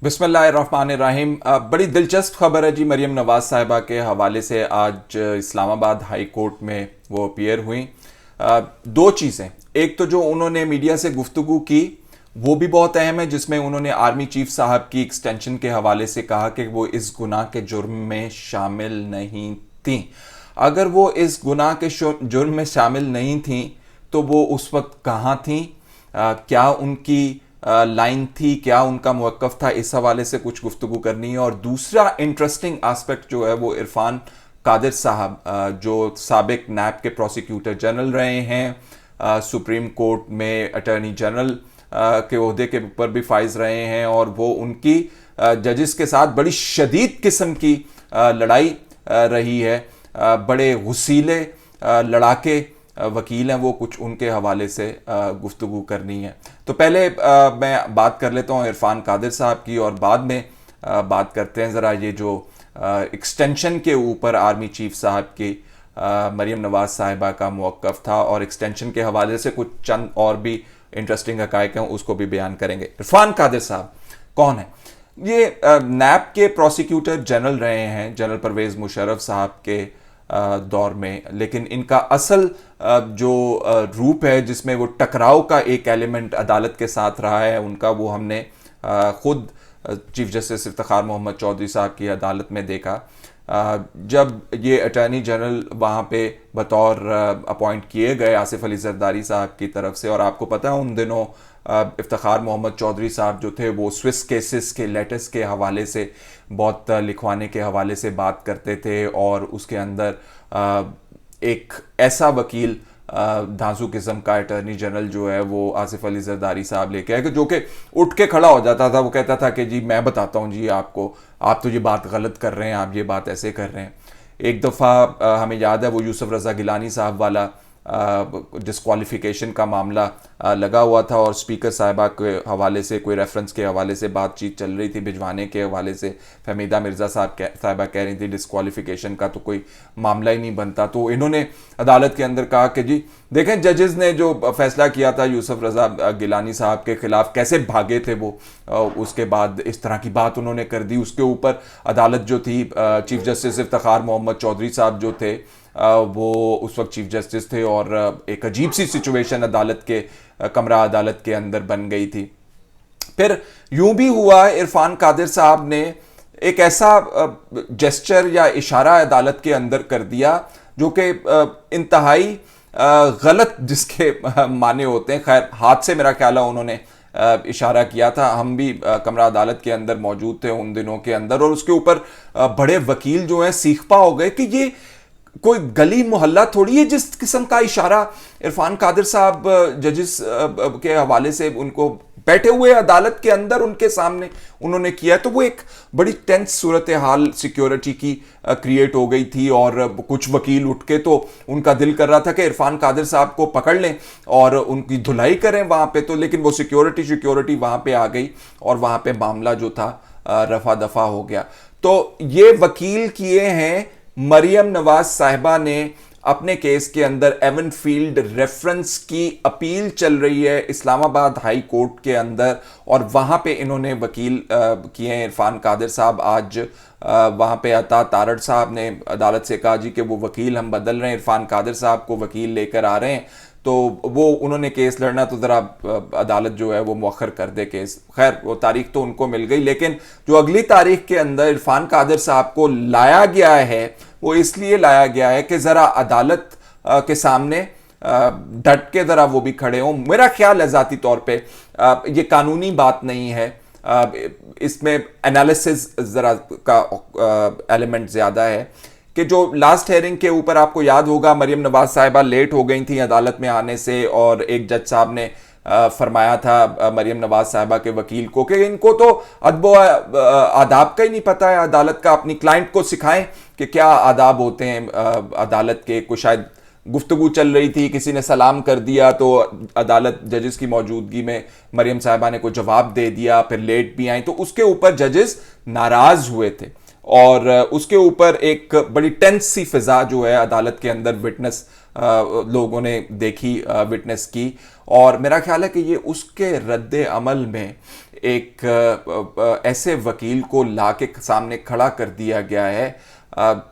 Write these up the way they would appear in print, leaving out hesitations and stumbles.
बिस्मिल्लाहिर्रहमानिर्रहीम। बड़ी दिलचस्प खबर है जी मरीम नवाज साहिबा के हवाले से। आज इस्लामाबाद हाई कोर्ट में वो अपीयर हुई। दो चीज़ें, एक तो जो उन्होंने मीडिया से गुफ्तगू की वो भी बहुत अहम है, जिसमें उन्होंने आर्मी चीफ साहब की एक्सटेंशन के हवाले से कहा कि वो इस गुनाह के जुर्म में शामिल नहीं थी। अगर वो इस गुनाह के जुर्म में शामिल नहीं थी तो वो उस वक्त कहाँ थी, क्या उनकी लाइन थी, क्या उनका मौक़िफ़ था, इस हवाले से कुछ गुफ्तगू करनी है। और दूसरा इंटरेस्टिंग एस्पेक्ट जो है वो इरफान कादिर साहब, जो साबिक नैब के प्रोसिक्यूटर जनरल रहे हैं, सुप्रीम कोर्ट में अटर्नी जनरल के ओहदे के ऊपर भी फाइज रहे हैं, और वो उनकी जजेस के साथ बड़ी शदीद किस्म की लड़ाई रही है। बड़े गुस्सीले लड़ाके वकील हैं वो, कुछ उनके हवाले से गुफ्तगू करनी है। तो पहले मैं बात कर लेता हूँ इरफान कादिर साहब की, और बाद में बात करते हैं ज़रा ये जो एक्सटेंशन के ऊपर आर्मी चीफ साहब की मरीम नवाज साहिबा का मौक़िफ़ था, और एक्सटेंशन के हवाले से कुछ चंद और भी इंटरेस्टिंग हक़ाइक़ हैं, उसको भी बयान करेंगे। इरफान कादिर साहब कौन है? ये नैब के प्रोसिक्यूटर जनरल रहे हैं जनरल परवेज़ मुशर्रफ साहब के दौर में, लेकिन इनका असल जो रूप है जिसमें वो टकराव का एक एलिमेंट अदालत के साथ रहा है उनका, वो हमने खुद चीफ जस्टिस इफ्तिखार मोहम्मद चौधरी साहब की अदालत में देखा जब ये अटॉर्नी जनरल वहाँ पे बतौर अपॉइंट किए गए आसिफ अली जरदारी साहब की तरफ से। और आपको पता है उन दिनों इफ्तिखार मोहम्मद चौधरी साहब जो थे वो स्विस केसेस के लेटर्स के हवाले से बहुत लिखवाने के हवाले से बात करते थे, और उसके अंदर एक ऐसा वकील धांसू किस्म का अटर्नी जनरल जो है वो आसिफ अली जरदारी साहब लेके आए, जो कि उठ के खड़ा हो जाता था। वो कहता था कि जी मैं बताता हूँ जी आपको, आप तो ये बात गलत कर रहे हैं, आप ये बात ऐसे कर रहे हैं। एक दफ़ा हमें याद है वो यूसुफ रज़ा गिलानी साहब वाला डिस्क्वालिफिकेशन का मामला लगा हुआ था, और स्पीकर साहिबा के हवाले से कोई रेफरेंस के हवाले से बातचीत चल रही थी, भिजवाने के हवाले से फहमीदा मिर्ज़ा साहिबा कह रही थी डिस्क्वालिफिकेशन का तो कोई मामला ही नहीं बनता। तो इन्होंने अदालत के अंदर कहा कि जी देखें जजेस ने जो फैसला किया था यूसुफ रज़ा गिलानी साहब के खिलाफ, कैसे भागे थे वो, उसके बाद इस तरह की बात उन्होंने कर दी। उसके ऊपर अदालत जो थी, चीफ जस्टिस इफ्तिखार मोहम्मद चौधरी साहब जो थे वो उस वक्त चीफ जस्टिस थे, और एक अजीब सी सिचुएशन अदालत के कमरा अदालत के अंदर बन गई थी। फिर यूं भी हुआ इरफान कादिर साहब ने एक ऐसा जेस्चर या इशारा अदालत के अंदर कर दिया जो कि इंतहाई गलत जिसके माने होते हैं। खैर हाथ से मेरा ख्याल है उन्होंने इशारा किया था, हम भी कमरा अदालत के अंदर मौजूद थे उन दिनों के अंदर, और उसके ऊपर बड़े वकील जो हैं सीखपा हो गए कि ये कोई गली मोहल्ला थोड़ी है जिस किस्म का इशारा इरफान कादिर साहब जजेस के हवाले से उनको बैठे हुए अदालत के अंदर उनके सामने उन्होंने किया। तो वो एक बड़ी टेंस सूरत हाल सिक्योरिटी की क्रिएट हो गई थी, और कुछ वकील उठ के तो उनका दिल कर रहा था कि इरफान कादिर साहब को पकड़ लें और उनकी धुलाई करें वहाँ पे, तो लेकिन वो सिक्योरिटी वहाँ पे आ गई, और वहाँ पे मामला जो था रफा दफा हो गया। तो ये वकील किए हैं मरियम नवाज साहिबा ने अपने केस के अंदर एवन फील्ड रेफरेंस की अपील चल रही है इस्लामाबाद हाई कोर्ट के अंदर, और वहां पे इन्होंने वकील किए हैं इरफान कादिर साहब। आज वहां पे अता तारड़ साहब ने अदालत से कहा जी कि वो वकील हम बदल रहे हैं, इरफान कादिर साहब को वकील लेकर आ रहे हैं, तो वो उन्होंने केस लड़ना तो ज़रा अदालत जो है वो मौखर कर दे केस। खैर वो तारीख तो उनको मिल गई, लेकिन जो अगली तारीख के अंदर इरफान कादिर साहब को लाया गया है वो इसलिए लाया गया है कि ज़रा अदालत के सामने डट के ज़रा वो भी खड़े हों। मेरा ख्याल है ज़ाती तौर पे ये कानूनी बात नहीं है, इसमें एनालिसिस ज़रा का एलिमेंट ज़्यादा है। कि जो लास्ट हेयरिंग के ऊपर आपको याद होगा मरियम नवाज साहिबा लेट हो गई थी अदालत में आने से, और एक जज साहब ने फरमाया था मरियम नवाज साहिबा के वकील को कि इनको तो अदब आदाब का ही नहीं पता है अदालत का, अपनी क्लाइंट को सिखाएं कि क्या आदाब होते हैं अदालत के। कुछ शायद गुफ्तगू चल रही थी, किसी ने सलाम कर दिया तो अदालत जजेस की मौजूदगी में मरियम साहिबा ने कोई जवाब दे दिया, फिर लेट भी आई, तो उसके ऊपर जजेस नाराज हुए थे, और उसके ऊपर एक बड़ी टेंस सी फिजा जो है अदालत के अंदर विटनेस लोगों ने देखी, विटनेस की। और मेरा ख्याल है कि ये उसके रद्द अमल में एक ऐसे वकील को ला के सामने खड़ा कर दिया गया है।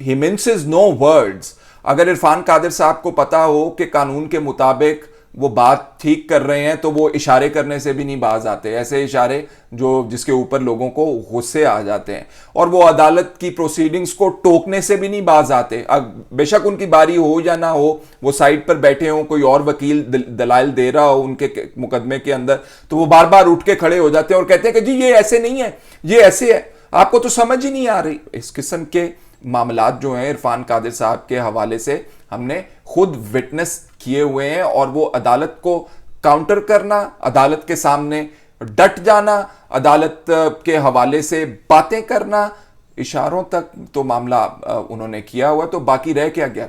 ही मिन्सेस नो वर्ड्स। अगर इरफान कादिर साहब को पता हो कि कानून के मुताबिक वो बात ठीक कर रहे हैं तो वो इशारे करने से भी नहीं बाज आते, ऐसे इशारे जिसके ऊपर लोगों को गुस्से आ जाते हैं। और वो अदालत की प्रोसीडिंग्स को टोकने से भी नहीं बाज आते। अब बेशक उनकी बारी हो या ना हो, वो साइड पर बैठे हों, कोई और वकील दलाइल दे रहा हो उनके मुकदमे के अंदर, तो वो बार बार उठ के खड़े हो जाते हैं और कहते हैं कि जी ये ऐसे नहीं है, ये ऐसे है, आपको तो समझ ही नहीं आ रही। इस किस्म के मामलात जो हैं इरफान कादिर साहब के हवाले से हमने खुद विटनेस किए हुए हैं। और वो अदालत को काउंटर करना, अदालत के सामने डट जाना, अदालत के हवाले से बातें करना, इशारों तक तो मामला उन्होंने किया हुआ। तो बाकी रह क्या गया?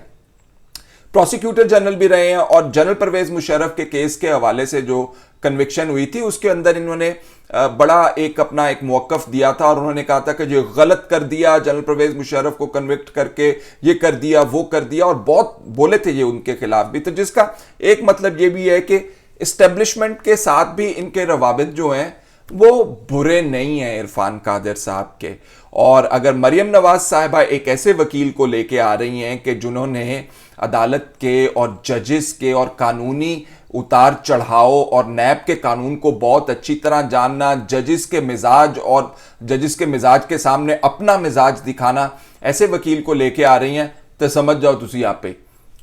प्रोसिक्यूटर जनरल भी रहे हैं और जनरल परवेज मुशर्रफ के केस के हवाले से जो कन्विक्शन हुई थी उसके अंदर इन्होंने बड़ा अपना एक मौकफ दिया था और उन्होंने कहा था कि जो गलत कर दिया जनरल परवेज मुशर्रफ को कन्विक्ट करके, ये कर दिया वो कर दिया, और बहुत बोले थे ये उनके खिलाफ भी। तो जिसका एक मतलब ये भी है कि इस्टेब्लिशमेंट के साथ भी इनके रवाबित जो हैं वो बुरे नहीं हैं इरफान कादिर साहब के। और अगर मरियम नवाज साहिबा एक ऐसे वकील को लेके आ रही हैं कि जिन्होंने अदालत के और जजेस के और कानूनी उतार चढ़ाव और नैब के कानून को बहुत अच्छी तरह जानना, जजेस के मिजाज और जजेस के मिजाज के सामने अपना मिजाज दिखाना, ऐसे वकील को लेके आ रही हैं, तो समझ जाओ तुसी आप पे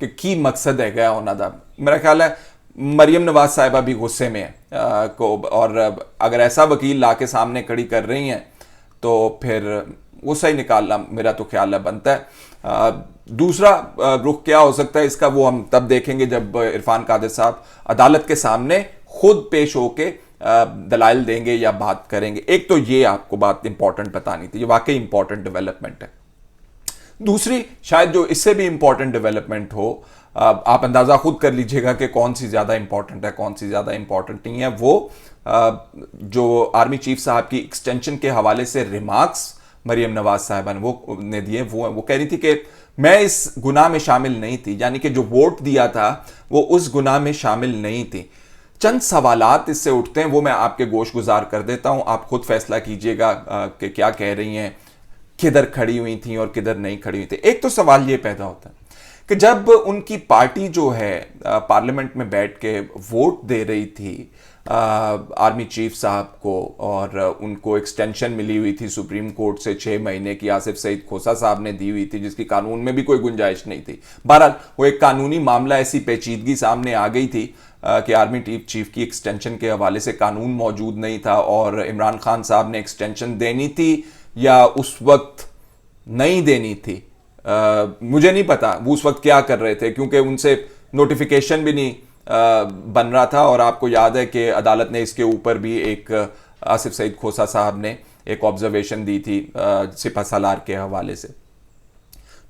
कि की मकसद है गया होना था। मेरा ख्याल है मरियम नवाज साहिबा भी गुस्से में है और अगर ऐसा वकील ला के सामने खड़ी कर रही हैं तो फिर गुस्सा ही निकालना मेरा तो ख्याल है बनता है। दूसरा रुख क्या हो सकता है इसका, वो हम तब देखेंगे जब इरफान कादिर साहब अदालत के सामने खुद पेश होके दलाइल देंगे या बात करेंगे। एक तो ये आपको बात इंपॉर्टेंट बतानी थी, ये वाकई इंपॉर्टेंट डेवलपमेंट है। दूसरी शायद जो इससे भी इंपॉर्टेंट डेवलपमेंट हो, आप अंदाजा खुद कर लीजिएगा कि कौन सी ज्यादा इंपॉर्टेंट है, कौन सी ज्यादा इंपॉर्टेंट नहीं है। वो जो आर्मी चीफ साहब की एक्सटेंशन के हवाले से रिमार्क्स मरियम नवाज साहिबा ने वो ने दिए, वो कह रही थी कि मैं इस गुनाह में शामिल नहीं थी, यानी कि जो वोट दिया था वो उस गुनाह में शामिल नहीं थी। चंद सवालात इससे उठते हैं, वो मैं आपके गोश गुजार कर देता हूं, आप खुद फैसला कीजिएगा कि क्या कह रही हैं, किधर खड़ी हुई थी और किधर नहीं खड़ी हुई थी। एक तो सवाल ये पैदा होता है कि जब उनकी पार्टी जो है पार्लियामेंट में बैठ के वोट दे रही थी आर्मी चीफ साहब को, और उनको एक्सटेंशन मिली हुई थी सुप्रीम कोर्ट से 6 महीने की, आसिफ सईद खोसा साहब ने दी हुई थी, जिसकी कानून में भी कोई गुंजाइश नहीं थी। बहरहाल वो एक कानूनी मामला, ऐसी पेचीदगी सामने आ गई थी कि आर्मी चीफ की एक्सटेंशन के हवाले से कानून मौजूद नहीं था और इमरान खान साहब ने एक्सटेंशन देनी थी या उस वक्त नहीं देनी थी। मुझे नहीं पता वो उस वक्त क्या कर रहे थे, क्योंकि उनसे नोटिफिकेशन भी नहीं बन रहा था। और आपको याद है कि अदालत ने इसके ऊपर भी एक आसिफ सईद खोसा साहब ने एक ऑब्जर्वेशन दी थी सिपह सालार के हवाले से।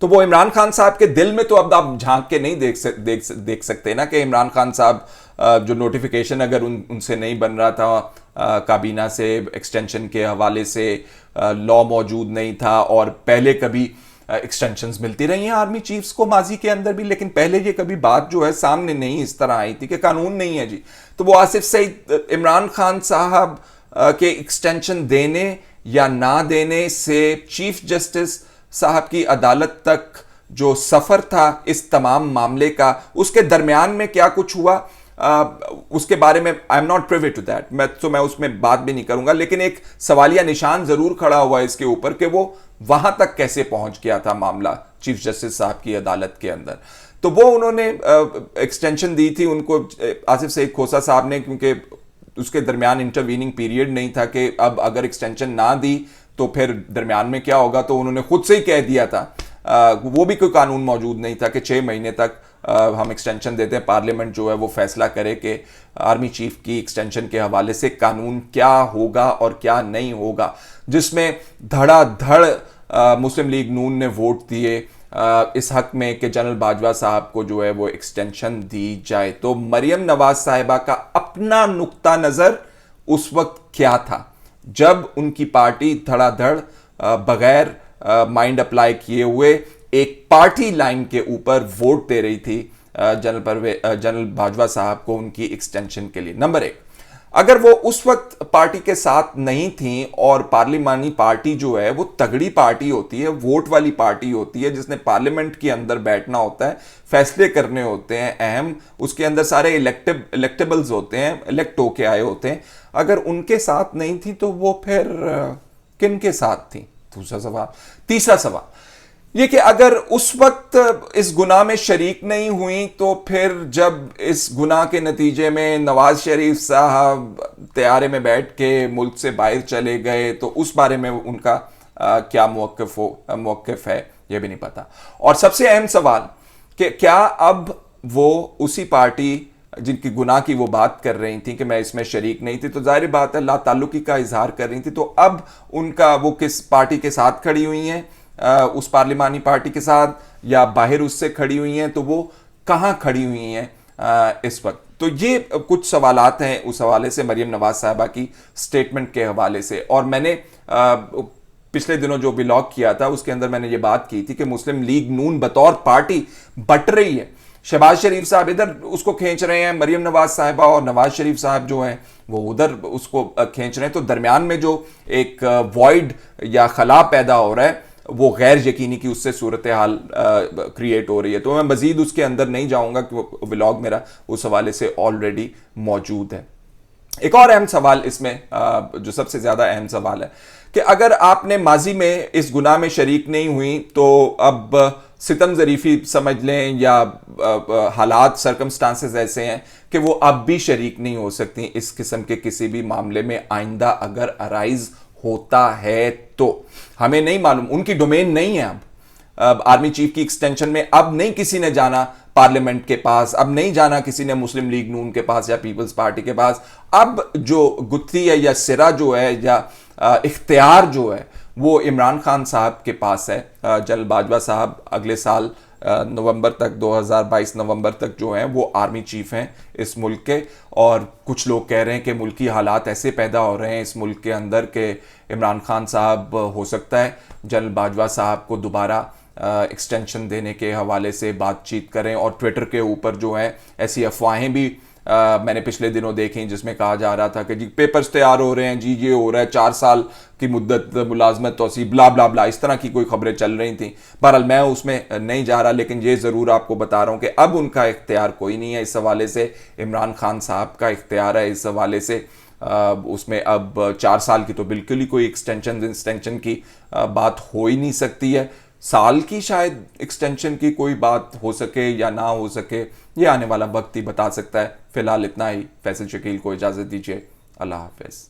तो वो इमरान खान साहब के दिल में तो अब आप झांक के नहीं देख सकते ना कि इमरान खान साहब जो नोटिफिकेशन अगर उनसे नहीं बन रहा था काबीना से एक्सटेंशन के हवाले से, लॉ मौजूद नहीं था, और पहले कभी एक्सटेंशंस मिलती रही हैं आर्मी चीफ्स को माजी के अंदर भी, लेकिन पहले ये कभी बात जो है सामने नहीं इस तरह आई थी कि कानून नहीं है जी। तो वो आसिफ सईद इमरान खान साहब के एक्सटेंशन देने या ना देने से चीफ जस्टिस साहब की अदालत तक जो सफर था इस तमाम मामले का, उसके दरमियान में क्या कुछ हुआ उसके बारे में I am not privy to that, मैं उसमें बात भी नहीं करूंगा। लेकिन एक सवालिया निशान जरूर खड़ा हुआ इसके ऊपर कि वो वहां तक कैसे पहुंच गया था मामला चीफ जस्टिस साहब की अदालत के अंदर। तो वो उन्होंने एक्सटेंशन दी थी उनको आसिफ सईद खोसा साहब ने, क्योंकि उसके दरमियान इंटरवीनिंग पीरियड नहीं था कि अब अगर एक्सटेंशन ना दी तो फिर दरमियान में क्या होगा। तो उन्होंने खुद से ही कह दिया था, वो भी कोई कानून मौजूद नहीं था कि 6 महीने तक हम एक्सटेंशन देते हैं, पार्लियामेंट जो है वो फैसला करे कि आर्मी चीफ की एक्सटेंशन के हवाले से कानून क्या होगा और क्या नहीं होगा, जिसमें धड़ाधड़ मुस्लिम लीग नून ने वोट दिए इस हक में कि जनरल बाजवा साहब को जो है वो एक्सटेंशन दी जाए। तो मरियम नवाज साहिबा का अपना नुक्ता नज़र उस वक्त क्या था जब उनकी पार्टी धड़ाधड़ बगैर माइंड अप्लाई किए हुए एक पार्टी लाइन के ऊपर वोट दे रही थी जनरल बाजवा साहब को उनकी एक्सटेंशन के लिए। नंबर 1। अगर वो उस वक्त पार्टी के साथ नहीं थी, और पार्लिमानी पार्टी जो है वो तगड़ी पार्टी होती है, वोट वाली पार्टी होती है, जिसने पार्लियामेंट के अंदर बैठना होता है, फैसले करने होते हैं अहम, उसके अंदर सारे इलेक्टेबल्स होते हैं, इलेक्ट होके आए होते हैं, अगर उनके साथ नहीं थी तो वो फिर किन के साथ थी? दूसरा सवाल। तीसरा सवाल ये कि अगर उस वक्त इस गुनाह में शरीक नहीं हुई तो फिर जब इस गुनाह के नतीजे में नवाज शरीफ साहब तैयारे में बैठ के मुल्क से बाहर चले गए तो उस बारे में उनका क्या मौक़िफ़ है, यह भी नहीं पता। और सबसे अहम सवाल कि क्या अब वो उसी पार्टी जिनकी गुनाह की वो बात कर रही थी कि मैं इसमें शरीक नहीं थी, तो जाहिर बात है लाताल्लुकी का इजहार कर रही थी, तो अब उनका वो किस पार्टी के साथ खड़ी हुई हैं, उस पार्लिमानी पार्टी के साथ, या बाहर उससे खड़ी हुई हैं, तो वो कहाँ खड़ी हुई हैं इस वक्त? तो ये कुछ सवालात हैं उस हवाले से, मरियम नवाज साहिबा की स्टेटमेंट के हवाले से। और मैंने पिछले दिनों जो ब्लॉग किया था उसके अंदर मैंने ये बात की थी कि मुस्लिम लीग नून बतौर पार्टी बट रही है। शहबाज शरीफ साहब इधर उसको खींच रहे हैं, मरियम नवाज साहिबा और नवाज शरीफ साहब जो हैं वो उधर उसको खींच रहे हैं, तो दरमियान में जो एक वॉइड या खला पैदा हो रहा है वो गैर यकीनी की उससे सूरत हाल क्रिएट हो रही है। तो मैं मजीद उसके अंदर नहीं जाऊंगा कि वो व्लॉग मेरा उस हवाले से ऑलरेडी मौजूद है। एक और अहम सवाल इसमें जो सबसे ज्यादा अहम सवाल है कि अगर आपने माजी में इस गुनाह में शरीक नहीं हुई तो अब सितम ज़रीफ़ी समझ लें या हालात सर्कमस्टांसेस ऐसे हैं कि वो अब भी शरीक नहीं हो सकती इस किस्म के किसी भी मामले में, आइंदा अगर अराइज होता है तो। हमें नहीं मालूम, उनकी डोमेन नहीं है अब आर्मी चीफ की एक्सटेंशन में अब नहीं किसी ने जाना पार्लियामेंट के पास, अब नहीं जाना किसी ने मुस्लिम लीग नून के पास या पीपल्स पार्टी के पास। अब जो गुत्थी है या सिरा जो है या इख्तियार जो है वो इमरान खान साहब के पास है। जनरल बाजवा साहब अगले साल नवंबर तक, 2022 नवंबर तक जो हैं वो आर्मी चीफ हैं इस मुल्क के, और कुछ लोग कह रहे हैं कि मुल्की हालात ऐसे पैदा हो रहे हैं इस मुल्क के अंदर कि इमरान खान साहब हो सकता है जनरल बाजवा साहब को दोबारा एक्सटेंशन देने के हवाले से बातचीत करें। और ट्विटर के ऊपर जो है ऐसी अफवाहें भी मैंने पिछले दिनों देखी जिसमें कहा जा रहा था कि जी पेपर्स तैयार हो रहे हैं, जी ये हो रहा है, 4 साल की मुद्दत मुलाजमत तोसी, ब्ला ब्ला ब्ला, इस तरह की कोई खबरें चल रही थी। बहरहाल मैं उसमें नहीं जा रहा, लेकिन ये ज़रूर आपको बता रहा हूँ कि अब उनका इख्तियार कोई नहीं है इस हवाले से, इमरान खान साहब का इख्तियार है इस हवाले से। उसमें अब 4 साल की तो बिल्कुल ही कोई एक्सटेंशन की बात हो ही नहीं सकती है। साल की शायद एक्सटेंशन की कोई बात हो सके या ना हो सके, ये आने वाला वक्त ही बता सकता है। फिलहाल इतना ही। फैसल शकील को इजाज़त दीजिए। अल्लाह हाफ़िज़।